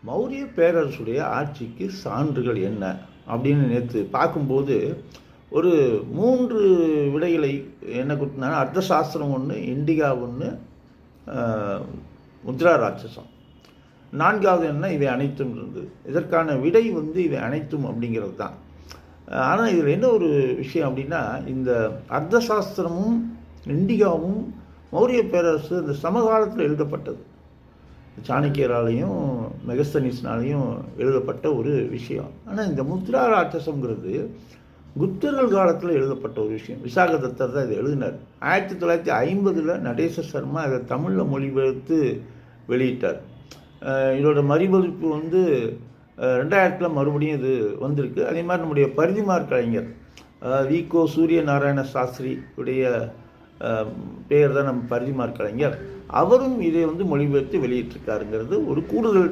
மௌரிய பேரரசுடைய ஆட்சிக்கு சான்றுகள் என்ன அப்படின்னு நேற்று பார்க்கும்போது ஒரு 3 விடைகளை என்ன கொடுத்தனா, அர்த்த சாஸ்திரம் ஒன்று, இண்டிகா ஒன்று, முத்ரா ராட்சசம். 4வது என்ன, இவை அனைத்தும் இருந்தது. இதற்கான விடை இவை அனைத்தும் அப்படிங்கிறது தான். ஆனால் இதில் என்ன ஒரு விஷயம் அப்படின்னா, இந்த அர்த்த சாஸ்திரமும் இண்டிகாவும் மௌரிய பேரரசு இந்த சமகாலத்தில் எழுதப்பட்டது. சாணக்கியராலையும் மெகஸ்தனிஸ்னாலையும் எழுதப்பட்ட ஒரு விஷயம். ஆனால் இந்த முத்ரா ராட்சசங்கிறது குப்தர்கள் காலத்தில் எழுதப்பட்ட ஒரு விஷயம். விசாகதத்தர் தான் இதை எழுதினார். 1950 நடேச சர்மா அதை தமிழில் மொழிபெயர்த்து வெளியிட்டார். இதோட மறுபதிப்பு 2000 மறுபடியும் இது வந்திருக்கு. அதே மாதிரி நம்முடைய பரிதிமார் கலைஞர் விகோ சூரிய நாராயண சாஸ்திரி உடைய பெயர் தான் நம்ம பரிதிமார் கலைஞர். அவரும் இதை மொழிபெயர்த்து வெளியிட்டிருக்காருங்கிறது ஒரு கூடுதல்